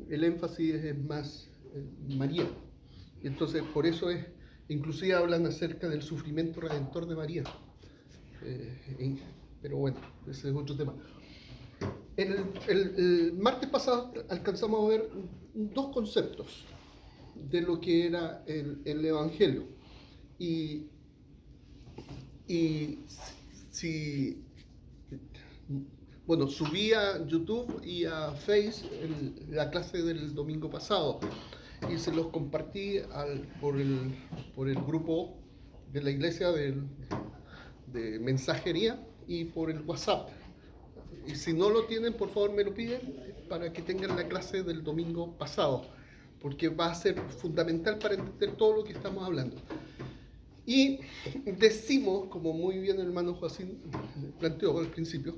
el énfasis es más María. Y entonces, por eso inclusive hablan acerca del sufrimiento redentor de María. Pero bueno, ese es otro tema. El martes pasado alcanzamos a ver dos conceptos de lo que era el Evangelio. Y si bueno, subí a YouTube y a Face la clase del domingo pasado y se los compartí por el grupo de la iglesia de mensajería y por el WhatsApp. Y si no lo tienen, por favor me lo piden para que tengan la clase del domingo pasado, porque va a ser fundamental para entender todo lo que estamos hablando. Y decimos, como muy bien el hermano Joacín planteó al principio,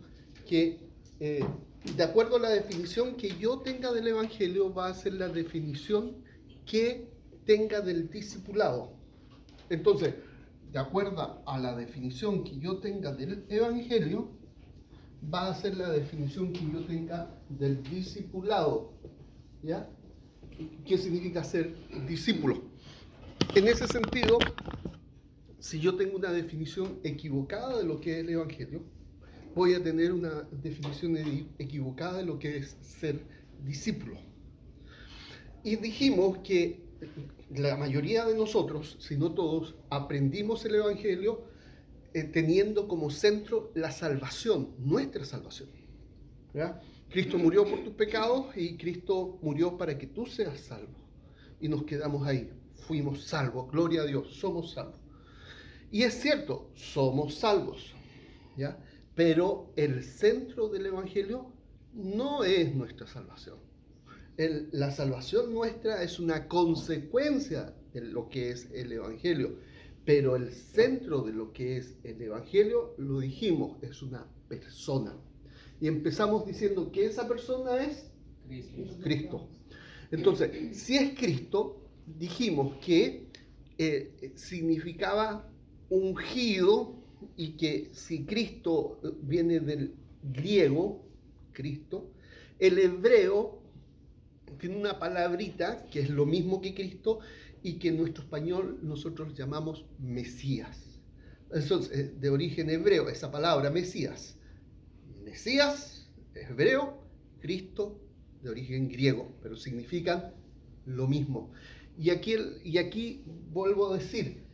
que de acuerdo a la definición que yo tenga del Evangelio va a ser la definición que tenga del discipulado. Entonces, de acuerdo a la definición que yo tenga del Evangelio, va a ser la definición que yo tenga del discipulado. ¿Ya? ¿Qué significa ser discípulo? En ese sentido, si yo tengo una definición equivocada de lo que es el Evangelio, voy a tener una definición equivocada de lo que es ser discípulo. Y dijimos que la mayoría de nosotros, si no todos, aprendimos el Evangelio teniendo como centro la salvación, nuestra salvación. ¿Ya? Cristo murió por tus pecados y Cristo murió para que tú seas salvo. Y nos quedamos ahí, fuimos salvos, gloria a Dios, somos salvos. Y es cierto, somos salvos, ¿ya? Pero el centro del Evangelio no es nuestra salvación. La salvación nuestra es una consecuencia de lo que es el Evangelio. Pero el centro de lo que es el Evangelio, lo dijimos, es una persona. Y empezamos diciendo que esa persona es Cristo. Entonces, si es Cristo, dijimos que significaba ungido, y que si Cristo viene del griego, Cristo, el hebreo tiene una palabrita que es lo mismo que Cristo y que en nuestro español nosotros llamamos Mesías. Eso es de origen hebreo, esa palabra Mesías. Mesías, hebreo, Cristo, de origen griego, pero significan lo mismo. Y aquí vuelvo a decir,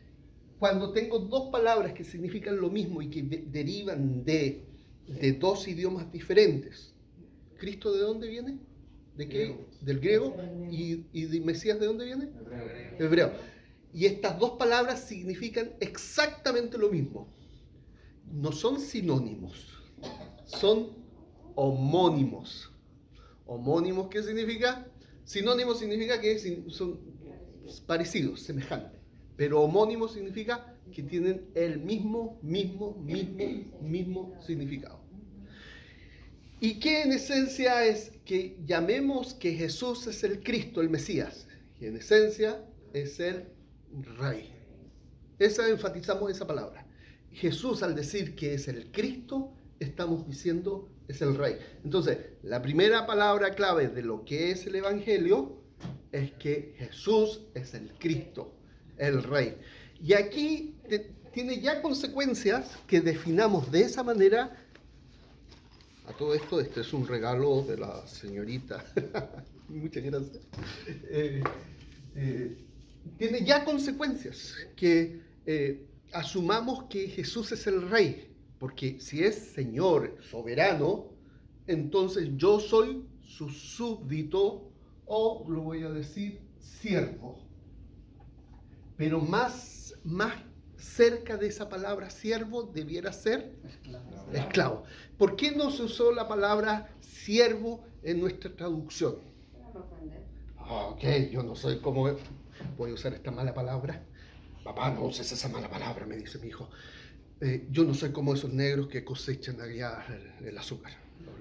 cuando tengo dos palabras que significan lo mismo y que derivan de dos idiomas diferentes, ¿Cristo de dónde viene? ¿De qué? Griego. Del griego. ¿Y de Mesías de dónde viene? Hebreo. Hebreo. Y estas dos palabras significan exactamente lo mismo. No son sinónimos, son homónimos. ¿Homónimos qué significa? Sinónimos significa que son parecidos, semejantes. Pero homónimo significa que tienen el mismo significado. Y que en esencia es que llamemos que Jesús es el Cristo, el Mesías. Y en esencia es el Rey. Enfatizamos esa palabra. Jesús, al decir que es el Cristo, estamos diciendo es el Rey. Entonces, la primera palabra clave de lo que es el Evangelio es que Jesús es el Cristo, el Rey. Y aquí tiene ya consecuencias que definamos de esa manera. A todo esto, este es un regalo de la señorita. Muchas gracias. Tiene ya consecuencias que asumamos que Jesús es el Rey, porque si es Señor, soberano, entonces yo soy su súbdito, o lo voy a decir, siervo. Pero más cerca de esa palabra siervo debiera ser esclavo. ¿Por qué no se usó la palabra siervo en nuestra traducción? Ok, yo no soy como... Voy a usar esta mala palabra. Papá, no uses esa mala palabra, me dice mi hijo. Yo no soy como esos negros que cosechan allá el azúcar,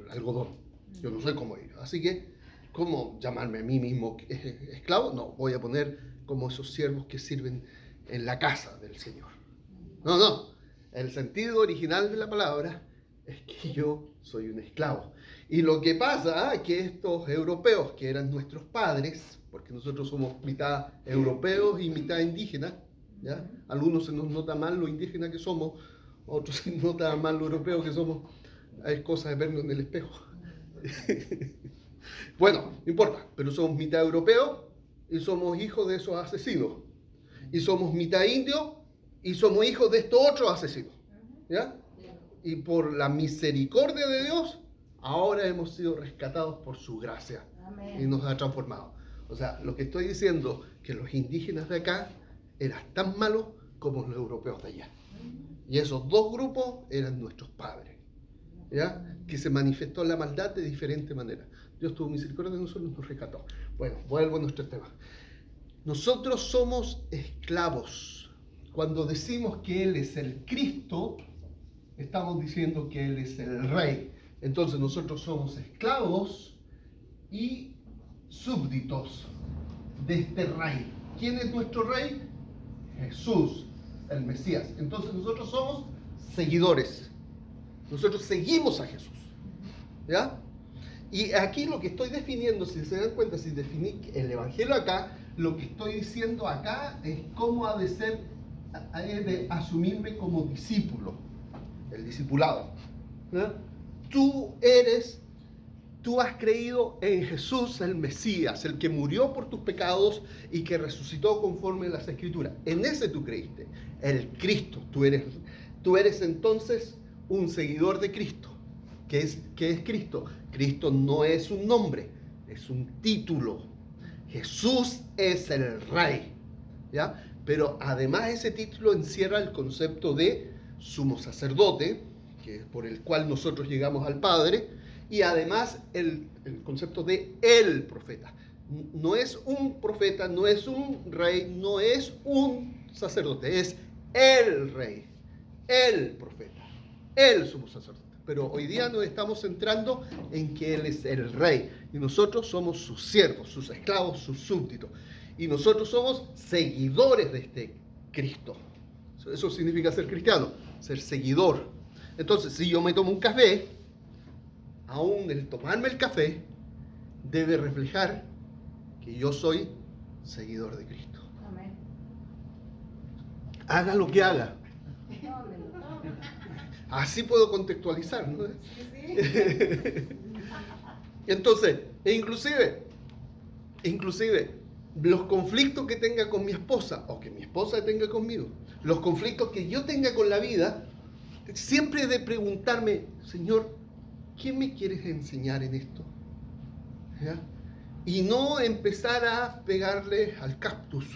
el algodón. Yo no soy como ellos. Así que, ¿cómo llamarme a mí mismo esclavo? No, voy a poner como esos siervos que sirven en la casa del Señor. No. El sentido original de la palabra es que yo soy un esclavo. Y lo que pasa es que estos europeos, que eran nuestros padres, porque nosotros somos mitad europeos y mitad indígenas, ¿ya? Algunos se nos nota mal lo indígena que somos, otros se nos nota mal lo europeo que somos. Hay cosas de vernos en el espejo. Bueno, no importa, pero somos mitad europeos y somos hijos de esos asesinos. Y somos mitad indios y somos hijos de estos otros asesinos. ¿Ya? Y por la misericordia de Dios, ahora hemos sido rescatados por su gracia. Amén. Y nos ha transformado. O sea, lo que estoy diciendo, que los indígenas de acá eran tan malos como los europeos de allá. Y esos dos grupos eran nuestros padres, ¿ya? Que se manifestó la maldad de diferente manera. Dios tuvo misericordia de nosotros y nos rescató. Bueno, vuelvo a nuestro tema. Nosotros somos esclavos. Cuando decimos que Él es el Cristo, estamos diciendo que Él es el Rey. Entonces nosotros somos esclavos y súbditos de este Rey. ¿Quién es nuestro Rey? Jesús, el Mesías. Entonces nosotros somos seguidores. Nosotros seguimos a Jesús. ¿Ya? Y aquí lo que estoy definiendo, si se dan cuenta, si definí el Evangelio acá, lo que estoy diciendo acá es cómo ha de ser, ha de asumirme como discípulo, el discipulado. ¿Ya? Tú has creído en Jesús el Mesías, el que murió por tus pecados y que resucitó conforme a las Escrituras. En ese tú creíste, el Cristo. Tú eres entonces un seguidor de Cristo. ¿Qué es Cristo? Cristo no es un nombre, es un título. Jesús es el Rey, ¿ya? Pero además ese título encierra el concepto de sumo sacerdote, que es por el cual nosotros llegamos al Padre, y además el concepto de el profeta. No es un profeta, no es un rey, no es un sacerdote, es el rey, el profeta, el sumo sacerdote. Pero hoy día nos estamos centrando en que Él es el Rey y nosotros somos sus siervos, sus esclavos, sus súbditos. Y nosotros somos seguidores de este Cristo. Eso significa ser cristiano, ser seguidor. Entonces, si yo me tomo un café, aún el tomarme el café debe reflejar que yo soy seguidor de Cristo. Amén. Haga lo que haga. Así puedo contextualizar, ¿no? Sí. Entonces, inclusive, los conflictos que tenga con mi esposa, o que mi esposa tenga conmigo, los conflictos que yo tenga con la vida, siempre he de preguntarme, Señor, ¿qué me quieres enseñar en esto? ¿Ya? Y no empezar a pegarle al cactus,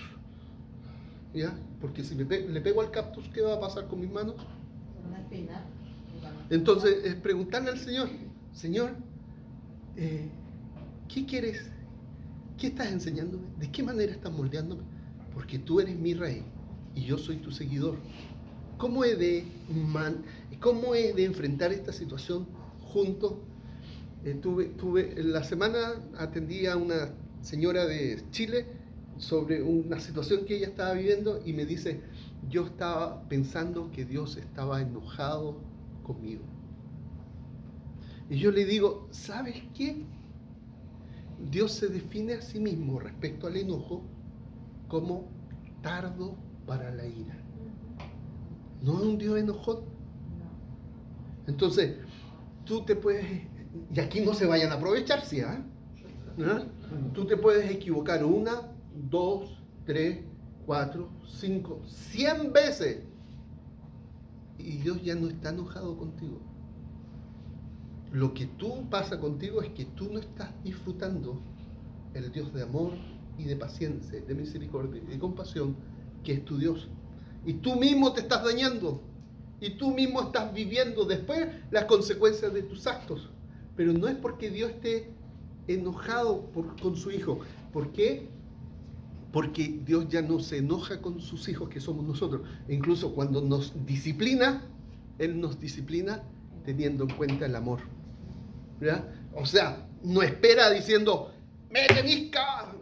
¿ya? Porque si le pego al cactus, ¿qué va a pasar con mis manos? Entonces es preguntarle al Señor, Señor, ¿qué quieres? ¿Qué estás enseñándome? ¿De qué manera estás moldeándome? Porque tú eres mi rey y yo soy tu seguidor. ¿Cómo he de enfrentar esta situación juntos? La semana atendí a una señora de Chile sobre una situación que ella estaba viviendo y me dice, yo estaba pensando que Dios estaba enojado conmigo. Y yo le digo, ¿sabes qué? Dios se define a sí mismo respecto al enojo como tardo para la ira. ¿No es un Dios enojón? Entonces, tú te puedes, y aquí no se vayan a aprovechar, ¿sí? ¿No? Tú te puedes equivocar 1, 2, 3, 4, 5, 100 veces y Dios ya no está enojado contigo. Lo que tú pasa contigo es que tú no estás disfrutando el Dios de amor y de paciencia, de misericordia y de compasión que es tu Dios. Y tú mismo te estás dañando y tú mismo estás viviendo después las consecuencias de tus actos. Pero no es porque Dios esté enojado con su hijo. ¿Por qué? Porque Dios ya no se enoja con sus hijos, que somos nosotros. E incluso cuando nos disciplina, Él nos disciplina teniendo en cuenta el amor. ¿Ya? O sea, no espera diciendo, me tenís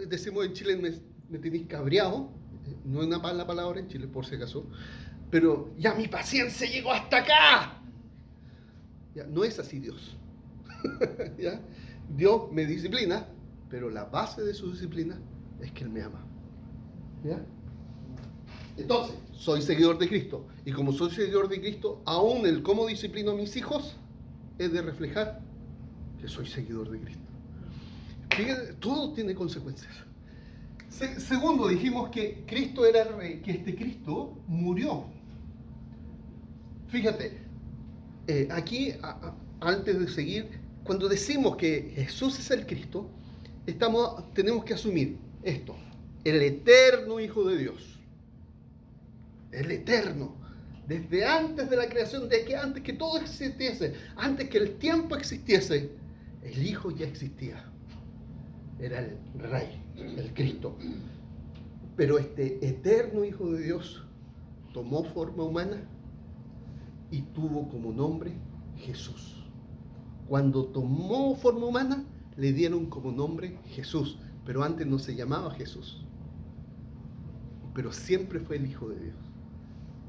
decimos en Chile, me tenís cabreado. No es una mala palabra en Chile, por si acaso. Pero ya mi paciencia llegó hasta acá. Ya, no es así Dios. ¿Ya? Dios me disciplina, pero la base de su disciplina es que Él me ama. ¿Ya? Entonces, soy seguidor de Cristo. Y como soy seguidor de Cristo, aún el cómo disciplino a mis hijos es de reflejar que soy seguidor de Cristo. Fíjense, todo tiene consecuencias. Segundo, dijimos que Cristo era rey, que este Cristo murió. Fíjate, aquí, antes de seguir, cuando decimos que Jesús es el Cristo, tenemos que asumir esto: el eterno Hijo de Dios. El eterno. Desde antes de la creación, de que antes que todo existiese, antes que el tiempo existiese, el Hijo ya existía. Era el Rey, el Cristo. Pero este eterno Hijo de Dios tomó forma humana y tuvo como nombre Jesús. Cuando tomó forma humana, le dieron como nombre Jesús, pero antes no se llamaba Jesús. Pero siempre fue el Hijo de Dios.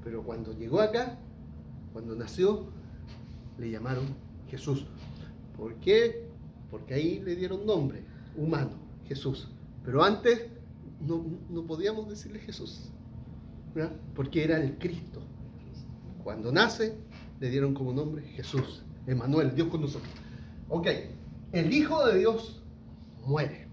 Pero cuando llegó acá, cuando nació, le llamaron Jesús. ¿Por qué? Porque ahí le dieron nombre humano, Jesús. Pero antes no podíamos decirle Jesús, ¿verdad? Porque era el Cristo. Cuando nace, le dieron como nombre Jesús, Emmanuel, Dios con nosotros. Ok, el Hijo de Dios muere.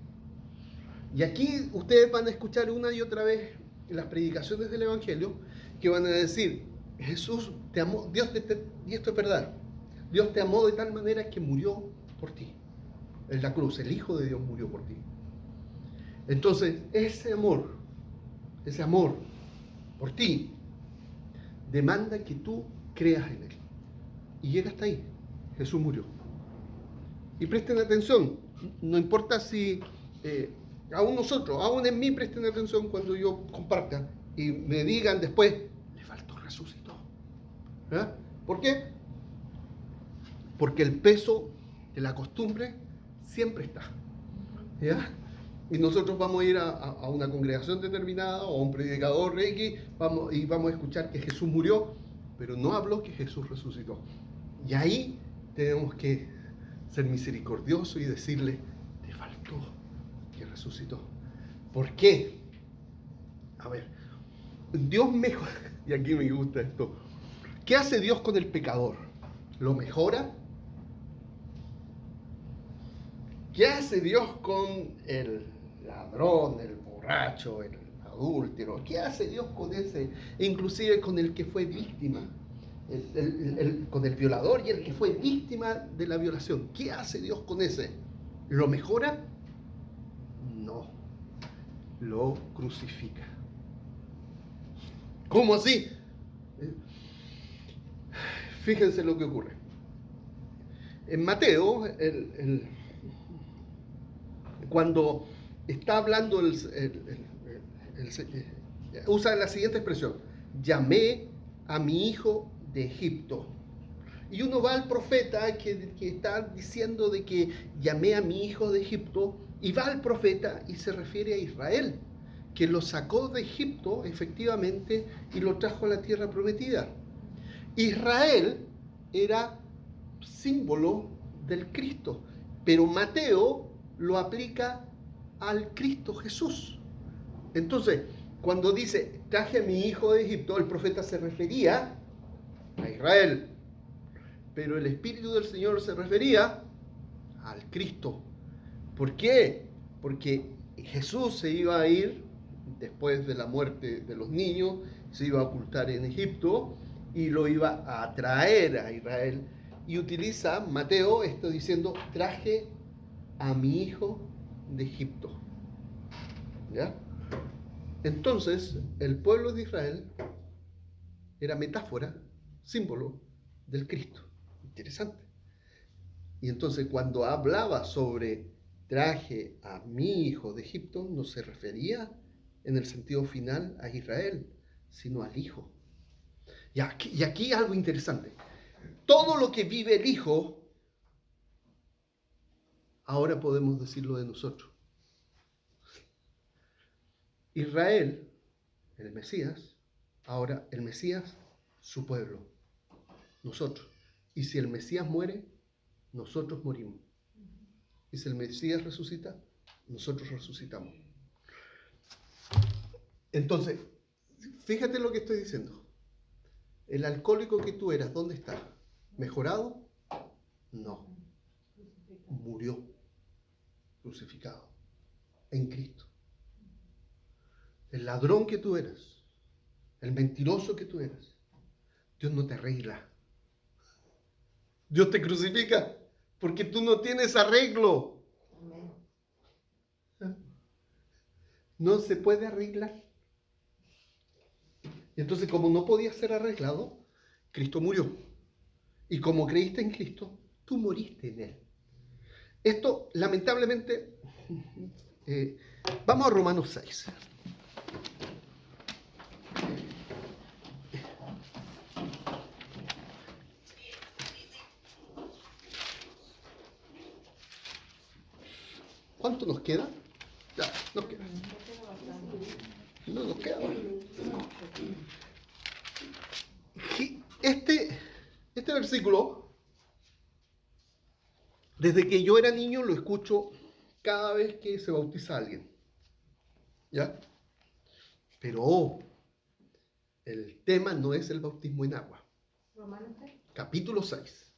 Y aquí ustedes van a escuchar una y otra vez en las predicaciones del Evangelio que van a decir: Jesús te amó, y esto es verdad, Dios te amó de tal manera que murió por ti. En la cruz, el Hijo de Dios murió por ti. Entonces, ese amor por ti, demanda que tú creas en Él. Y llega hasta ahí. Jesús murió. Y presten atención, no importa si, aún nosotros, aún en mí, presten atención cuando yo comparta y me digan después: le faltó, resucitó. ¿Verdad? ¿Por qué? Porque el peso de la costumbre siempre está. ¿Ya? Y nosotros vamos a ir a una congregación determinada o a un predicador Reiki y vamos a escuchar que Jesús murió, pero no habló que Jesús resucitó. Y ahí tenemos que ser misericordiosos y decirle: te faltó que resucitó. ¿Por qué? A ver, Dios mejora, y aquí me gusta esto. ¿Qué hace Dios con el pecador? ¿Lo mejora? ¿Qué hace Dios con el ladrón, el borracho, el adúltero? ¿Qué hace Dios con ese? Inclusive con el que fue víctima, con el violador y el que fue víctima de la violación. ¿Qué hace Dios con ese? ¿Lo mejora? No, lo crucifica. ¿Cómo así? Fíjense lo que ocurre. En Mateo, cuando está hablando, usa la siguiente expresión: llamé a mi hijo de Egipto. Y uno va al profeta que está diciendo de que llamé a mi hijo de Egipto, y va al profeta y se refiere a Israel, que lo sacó de Egipto efectivamente y lo trajo a la tierra prometida. Israel era símbolo del Cristo, pero Mateo lo aplica al Cristo Jesús. Entonces, cuando dice traje a mi hijo de Egipto, el profeta se refería a Israel, pero el Espíritu del Señor se refería al Cristo. ¿Por qué? Porque Jesús se iba a ir después de la muerte de los niños, se iba a ocultar en Egipto y lo iba a traer a Israel. Y utiliza Mateo esto diciendo: traje a mi hijo de Egipto. ¿Ya? Entonces, el pueblo de Israel era metáfora, símbolo del Cristo. Interesante. Y entonces, cuando hablaba sobre traje a mi hijo de Egipto, no se refería en el sentido final a Israel, sino al hijo. Y aquí algo interesante. Todo lo que vive el hijo, ahora podemos decirlo de nosotros. Israel, el Mesías, ahora el Mesías, su pueblo, nosotros. Y si el Mesías muere, nosotros morimos. Y si el Mesías resucita, nosotros resucitamos. Entonces, fíjate lo que estoy diciendo. El alcohólico que tú eras, ¿dónde está? ¿Mejorado? No. Murió, crucificado, en Cristo. El ladrón que tú eras, el mentiroso que tú eras, Dios no te arregla. Dios te crucifica porque tú no tienes arreglo. No se puede arreglar. Y entonces, como no podía ser arreglado, Cristo murió. Y como creíste en Cristo, tú moriste en Él. Esto, lamentablemente, vamos a Romanos 6. ¿Cuánto nos queda? Ya, nos queda. No nos queda. Este versículo, desde que yo era niño, lo escucho cada vez que se bautiza alguien. ¿Ya? Pero el tema no es el bautismo en agua. Romanos 3. Capítulo 6,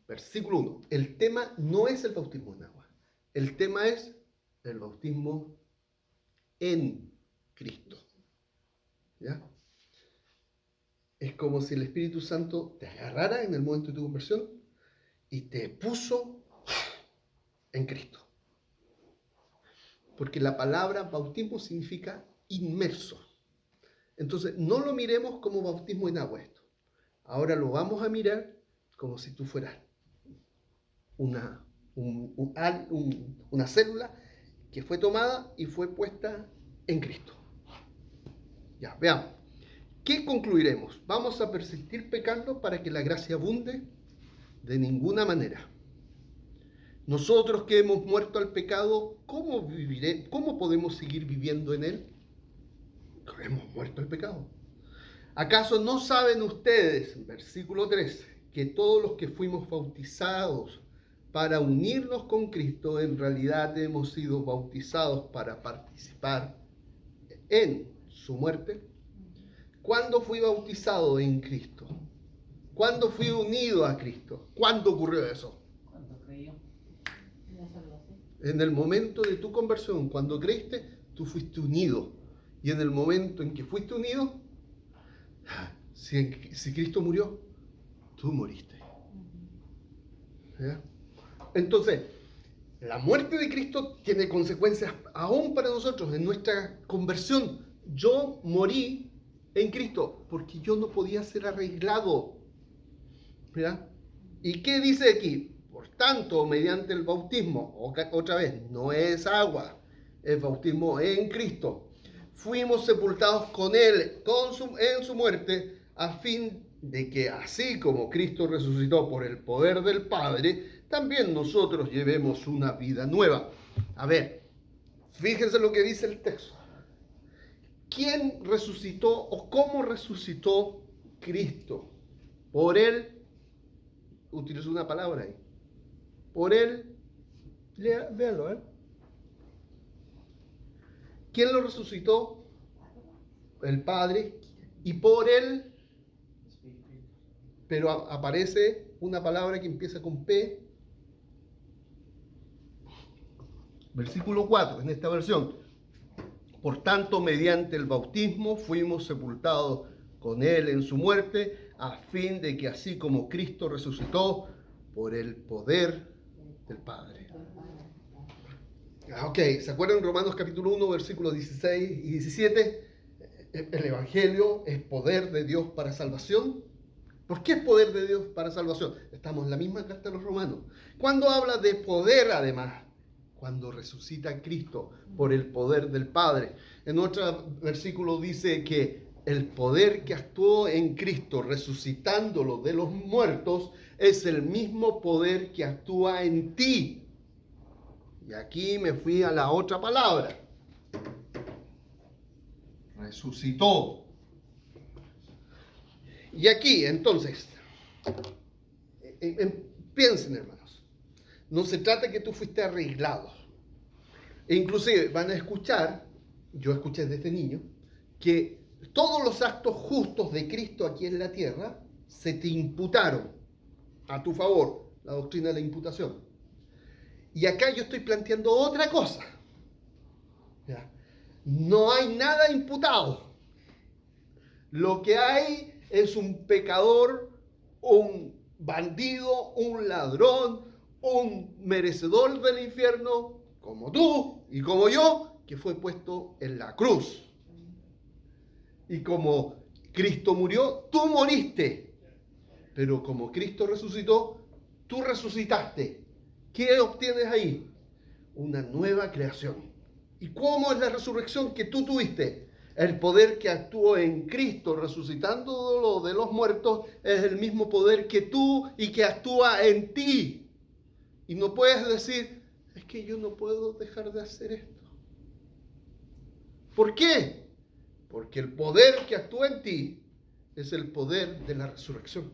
versículo 1. El tema no es el bautismo en agua. El tema es el bautismo en Cristo. ¿Ya? Es como si el Espíritu Santo te agarrara en el momento de tu conversión y te puso en Cristo. Porque la palabra bautismo significa inmerso. Entonces, no lo miremos como bautismo en agua esto. Ahora lo vamos a mirar como si tú fueras una célula que fue tomada y fue puesta en Cristo. Ya, veamos. ¿Qué concluiremos? ¿Vamos a persistir pecando para que la gracia abunde? De ninguna manera. Nosotros que hemos muerto al pecado, ¿cómo podemos seguir viviendo en él? Hemos muerto al pecado. ¿Acaso no saben ustedes, versículo 3, que todos los que fuimos bautizados para unirnos con Cristo, en realidad hemos sido bautizados para participar en su muerte? ¿Cuándo fui bautizado en Cristo? ¿Cuándo fui unido a Cristo? ¿Cuándo ocurrió eso? Cuando creyó. En el momento de tu conversión, cuando creíste, tú fuiste unido. Y en el momento en que fuiste unido, si Cristo murió, tú moriste. ¿Ya? Entonces, la muerte de Cristo tiene consecuencias aún para nosotros en nuestra conversión. Yo morí en Cristo porque yo no podía ser arreglado. ¿Ya? ¿Y qué dice aquí? Por tanto, mediante el bautismo, otra vez, no es agua, es bautismo en Cristo. Fuimos sepultados con Él en su muerte, a fin de que así como Cristo resucitó por el poder del Padre, también nosotros llevemos una vida nueva. A ver, fíjense lo que dice el texto. ¿Quién resucitó o cómo resucitó Cristo? Por Él, utilizo una palabra ahí. Por Él, véanlo, ¿eh? ¿Quién lo resucitó? El Padre. Y por Él, pero aparece una palabra que empieza con P. Versículo 4, en esta versión. Por tanto, mediante el bautismo fuimos sepultados con Él en su muerte, a fin de que así como Cristo resucitó por el poder del Padre. Ok, ¿se acuerdan Romanos capítulo 1, versículos 16 y 17? El Evangelio es poder de Dios para salvación. ¿Por qué es poder de Dios para salvación? Estamos en la misma carta de los Romanos. Cuando habla de poder, además, cuando resucita Cristo por el poder del Padre. En otro versículo dice que el poder que actuó en Cristo resucitándolo de los muertos es el mismo poder que actúa en ti. Y aquí me fui a la otra palabra. Resucitó. Y aquí, entonces, piensen, hermanos. No se trata que tú fuiste arreglado. E inclusive van a escuchar, yo escuché desde niño, que todos los actos justos de Cristo aquí en la tierra se te imputaron a tu favor, la doctrina de la imputación. Y acá yo estoy planteando otra cosa. ¿Ya? No hay nada imputado. Lo que hay es un pecador, un bandido, un ladrón, un merecedor del infierno, como tú y como yo, que fue puesto en la cruz. Y como Cristo murió, tú moriste. Pero como Cristo resucitó, tú resucitaste. ¿Qué obtienes ahí? Una nueva creación. ¿Y cómo es la resurrección que tú tuviste? El poder que actuó en Cristo resucitándolo de los muertos es el mismo poder que tú y que actúa en ti. Y no puedes decir, es que yo no puedo dejar de hacer esto. ¿Por qué? Porque el poder que actúa en ti es el poder de la resurrección.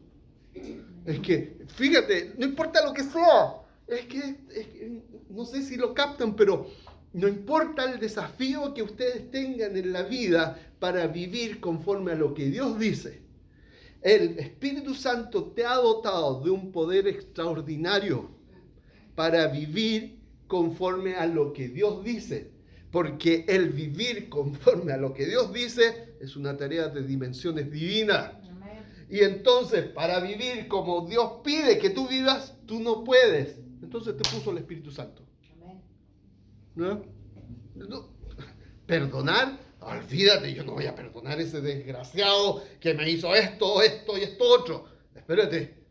Es que, fíjate, no importa lo que sea, es que no sé si lo captan, pero no importa el desafío que ustedes tengan en la vida para vivir conforme a lo que Dios dice. El Espíritu Santo te ha dotado de un poder extraordinario para vivir conforme a lo que Dios dice. Porque el vivir conforme a lo que Dios dice es una tarea de dimensiones divinas. Y entonces, para vivir como Dios pide que tú vivas, tú no puedes. Entonces te puso el Espíritu Santo. ¿No? Perdonar, olvídate, yo no voy a perdonar a ese desgraciado que me hizo esto y esto otro. Espérate,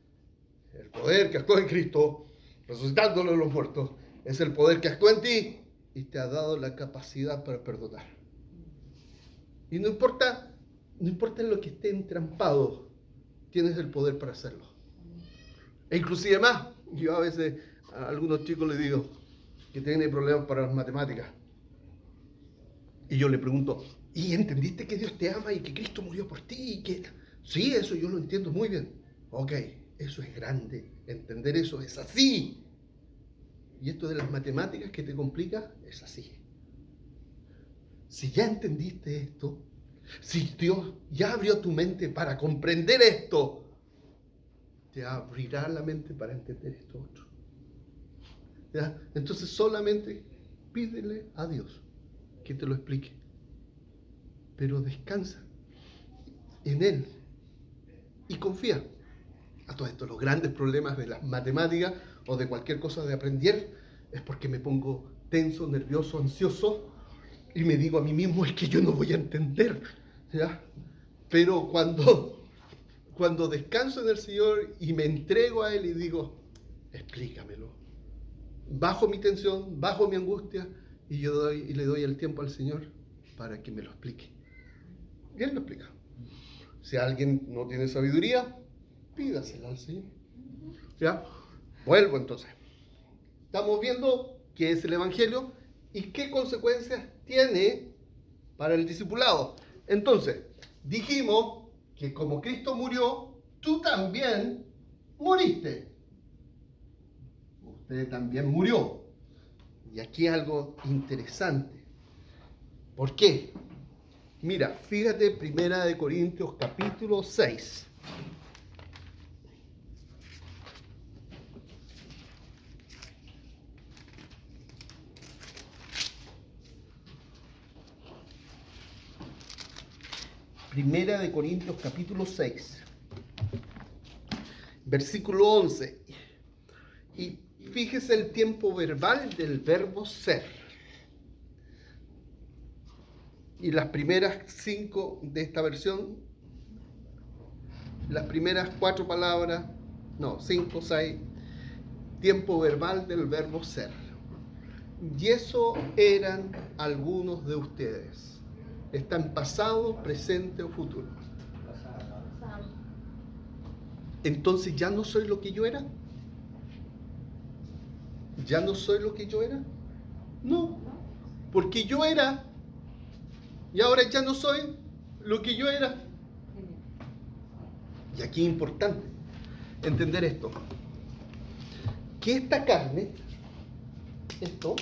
el poder que actúa en Cristo, resucitándolo de los muertos, es el poder que actúa en ti y te ha dado la capacidad para perdonar. Y no importa en lo que esté entrampado, tienes el poder para hacerlo. E inclusive más, yo a veces a algunos chicos les digo que tienen problemas para las matemáticas. Y yo le pregunto, ¿y entendiste que Dios te ama y que Cristo murió por ti? Y que... Sí, eso yo lo entiendo muy bien. Ok, eso es grande. Entender eso es así. Y esto de las matemáticas que te complica, es así. Si ya entendiste esto, si Dios ya abrió tu mente para comprender esto, te abrirá la mente para entender esto otro. ¿Ya? Entonces solamente pídele a Dios que te lo explique. Pero descansa en Él y confía. A todo esto, los grandes problemas de las matemáticas o de cualquier cosa de aprender es porque me pongo tenso, nervioso, ansioso y me digo a mí mismo, es que yo no voy a entender. ¿Ya? Pero cuando descanso en el Señor y me entrego a Él y digo, explícamelo. Bajo mi tensión, bajo mi angustia y le doy el tiempo al Señor para que me lo explique. Y Él lo explica. Si alguien no tiene sabiduría, pídasela al Señor. ¿Ya? Vuelvo entonces. Estamos viendo qué es el Evangelio y qué consecuencias tiene para el discipulado. Entonces, dijimos que como Cristo murió, tú también moriste. Usted también murió. Y aquí algo interesante. ¿Por qué? Mira, fíjate, 1 Corintios capítulo 6. Primera de Corintios capítulo 6, versículo 11. Y fíjese el tiempo verbal del verbo ser. Y las primeras 5 de esta versión, las primeras 4 palabras, 5, 6, tiempo verbal del verbo ser. Y eso eran algunos de ustedes. Está en pasado, presente o futuro. Entonces, ¿ya no soy lo que yo era? ¿Ya no soy lo que yo era? No, porque yo era y ahora ya no soy lo que yo era. Y aquí es importante entender esto, que esta carne, esto,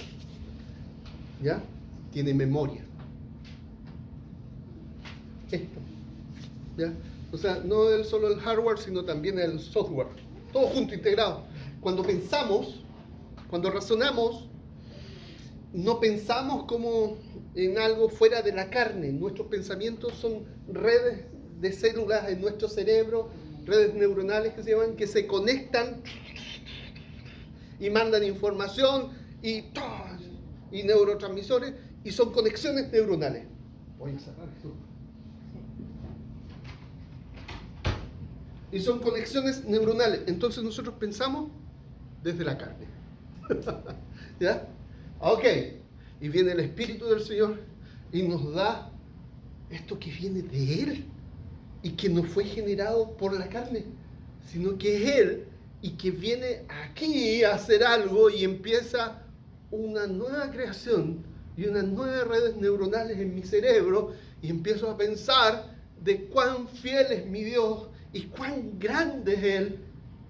¿ya? Tiene memoria. Esto, ¿ya? O sea, no es solo el hardware, sino también el software. Todo junto, integrado. Cuando pensamos, cuando razonamos, no pensamos como en algo fuera de la carne. Nuestros pensamientos son redes de células en nuestro cerebro, redes neuronales que se llaman, que se conectan y mandan información y neurotransmisores, y son conexiones neuronales. Voy a cerrar esto. Y son conexiones neuronales. Entonces nosotros pensamos desde la carne. ¿Ya? Ok. Y viene el Espíritu del Señor y nos da esto que viene de Él y que no fue generado por la carne, sino que es Él y que viene aquí a hacer algo y empieza una nueva creación y unas nuevas redes neuronales en mi cerebro, y empiezo a pensar de cuán fiel es mi Dios y cuán grande es Él,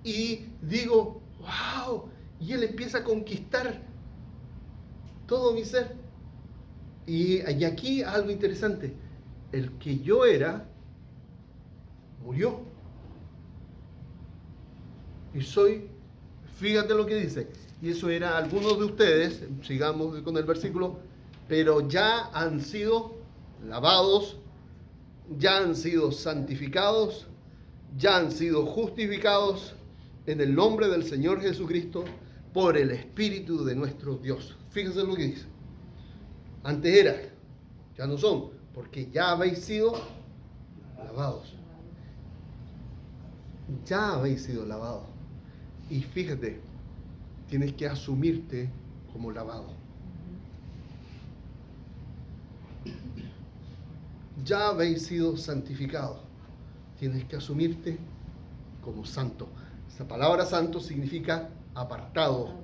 y digo, wow, y Él empieza a conquistar todo mi ser. Y aquí algo interesante, el que yo era, murió. Y soy, fíjate lo que dice, y eso era algunos de ustedes, sigamos con el versículo, pero ya han sido lavados, ya han sido santificados, ya han sido justificados en el nombre del Señor Jesucristo por el Espíritu de nuestro Dios. Fíjense lo que dice. Antes era, ya no son, porque ya habéis sido lavados. Ya habéis sido lavados. Y fíjate, tienes que asumirte como lavado. Ya habéis sido santificados. Tienes que asumirte como santo. Esa palabra santo significa apartado.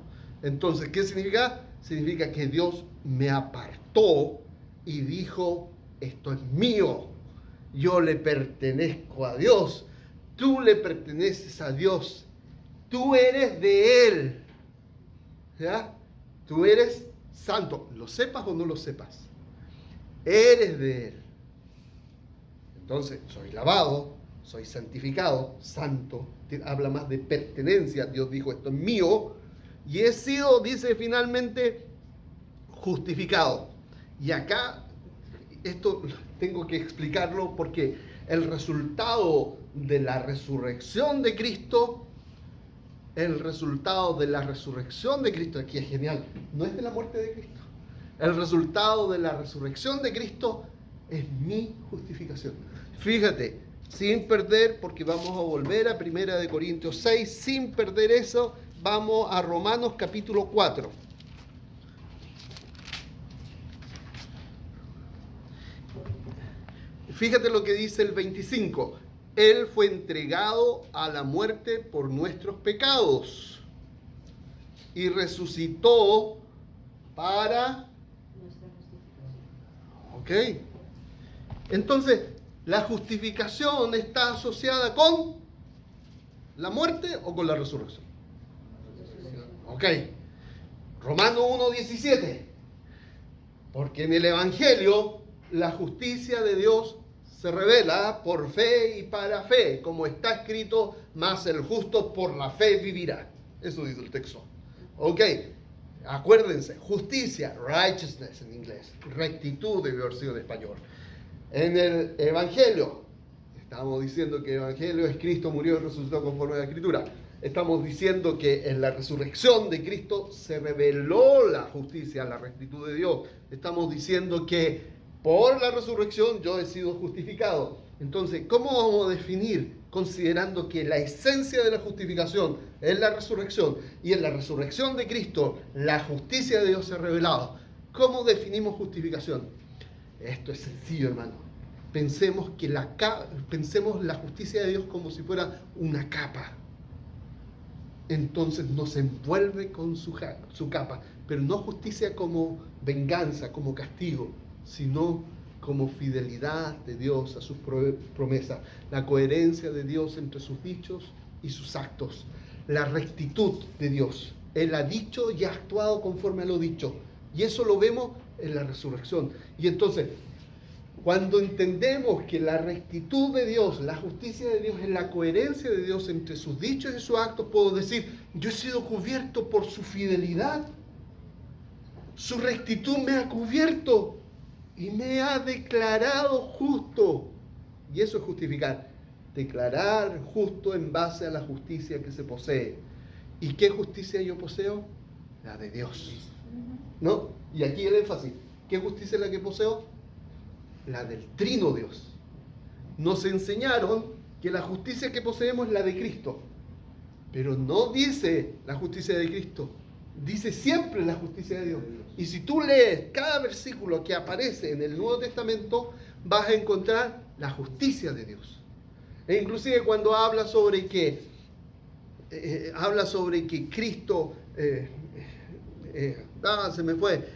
Entonces, ¿qué significa? Significa que Dios me apartó y dijo, esto es mío. Yo le pertenezco a Dios. Tú le perteneces a Dios. Tú eres de Él. ¿Ya? Tú eres santo. Lo sepas o no lo sepas. Eres de Él. Entonces, soy lavado, soy santificado, santo. Habla más de pertenencia. Dios dijo, esto es mío. Y he sido, dice finalmente, justificado. Y acá, esto tengo que explicarlo porque el resultado de la resurrección de Cristo, aquí es genial, no es de la muerte de Cristo. El resultado de la resurrección de Cristo es mi justificación. Fíjate, sin perder, porque vamos a volver a 1 Corintios 6, sin perder eso, vamos a Romanos capítulo 4. Fíjate lo que dice el 25. Él fue entregado a la muerte por nuestros pecados y resucitó para... Ok. Entonces, ¿la justificación está asociada con la muerte o con la resurrección? Ok. Romanos 1:17. Porque en el Evangelio la justicia de Dios se revela por fe y para fe, como está escrito, mas el justo por la fe vivirá. Eso dice el texto. Ok. Acuérdense, justicia, righteousness en inglés, rectitud debe haber sido en español. En el Evangelio, estamos diciendo que el Evangelio es Cristo murió y resucitó conforme a la Escritura. Estamos diciendo que en la resurrección de Cristo se reveló la justicia, la rectitud de Dios. Estamos diciendo que por la resurrección yo he sido justificado. Entonces, ¿cómo vamos a definir? Considerando que la esencia de la justificación es la resurrección, y en la resurrección de Cristo la justicia de Dios se ha revelado. ¿Cómo definimos justificación? Esto es sencillo, hermano. Pensemos la justicia de Dios como si fuera una capa. Entonces nos envuelve con su capa, pero no justicia como venganza, como castigo, sino como fidelidad de Dios a sus promesas, la coherencia de Dios entre sus dichos y sus actos, la rectitud de Dios. Él ha dicho y ha actuado conforme a lo dicho. Y eso lo vemos en la resurrección. Y entonces, cuando entendemos que la rectitud de Dios, la justicia de Dios, es la coherencia de Dios entre sus dichos y sus actos, puedo decir, yo he sido cubierto por su fidelidad. Su rectitud me ha cubierto y me ha declarado justo. Y eso es justificar. Declarar justo en base a la justicia que se posee. ¿Y qué justicia yo poseo? La de Dios. ¿No? Y aquí el énfasis. ¿Qué justicia es la que poseo? La del trino Dios. Nos enseñaron que la justicia que poseemos es la de Cristo. Pero no dice la justicia de Cristo. Dice siempre la justicia de Dios. Y si tú lees cada versículo que aparece en el Nuevo Testamento, vas a encontrar la justicia de Dios. E inclusive cuando habla sobre que Cristo, se me fue,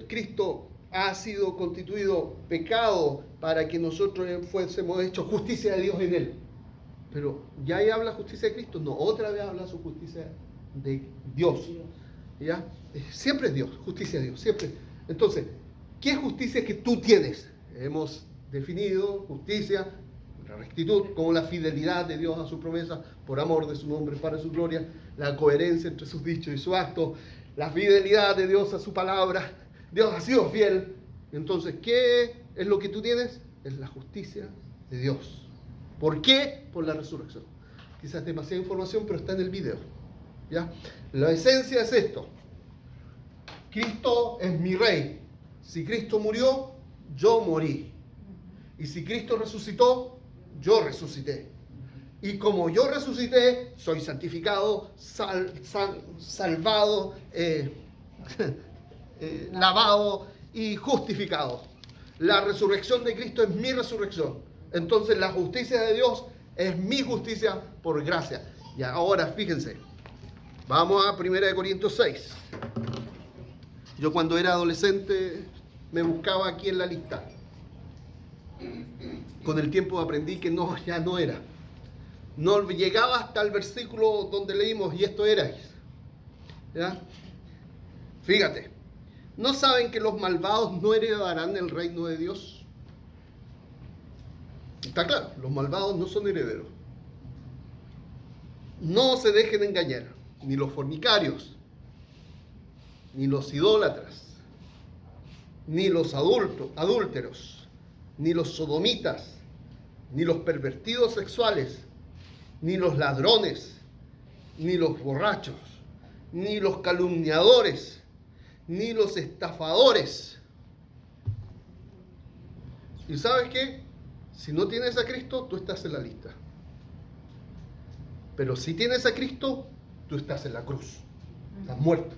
Cristo ha sido constituido pecado para que nosotros fuésemos hechos justicia de Dios en Él. Pero ya ahí habla justicia de Cristo, no, otra vez habla su justicia de Dios. ¿Ya? Siempre es Dios, justicia de Dios, siempre. Entonces, ¿qué justicia que tú tienes? Hemos definido justicia, la rectitud, como la fidelidad de Dios a su promesa, por amor de su nombre, para su gloria, la coherencia entre sus dichos y sus actos, la fidelidad de Dios a su palabra. Dios ha sido fiel. Entonces, ¿qué es lo que tú tienes? Es la justicia de Dios. ¿Por qué? Por la resurrección. Quizás demasiada información, pero está en el video. ¿Ya? La esencia es esto. Cristo es mi rey. Si Cristo murió, yo morí. Y si Cristo resucitó, yo resucité. Y como yo resucité, soy santificado, salvado, lavado y justificado. La resurrección de Cristo es mi resurrección. Entonces la justicia de Dios es mi justicia por gracia. Y ahora fíjense, vamos a 1 Corintios 6. Yo cuando era adolescente me buscaba aquí en la lista. Con el tiempo aprendí que no, ya no era. No llegaba hasta el versículo donde leímos y esto erais. ¿Ya? Fíjate, ¿no saben que los malvados no heredarán el reino de Dios? Está claro, los malvados no son herederos. No se dejen engañar, ni los fornicarios, ni los idólatras, ni los adúlteros, ni los sodomitas, ni los pervertidos sexuales, ni los ladrones, ni los borrachos, ni los calumniadores, ni los estafadores. ¿Y sabes qué? Si no tienes a Cristo, tú estás en la lista. Pero si tienes a Cristo, tú estás en la cruz. Estás muerto.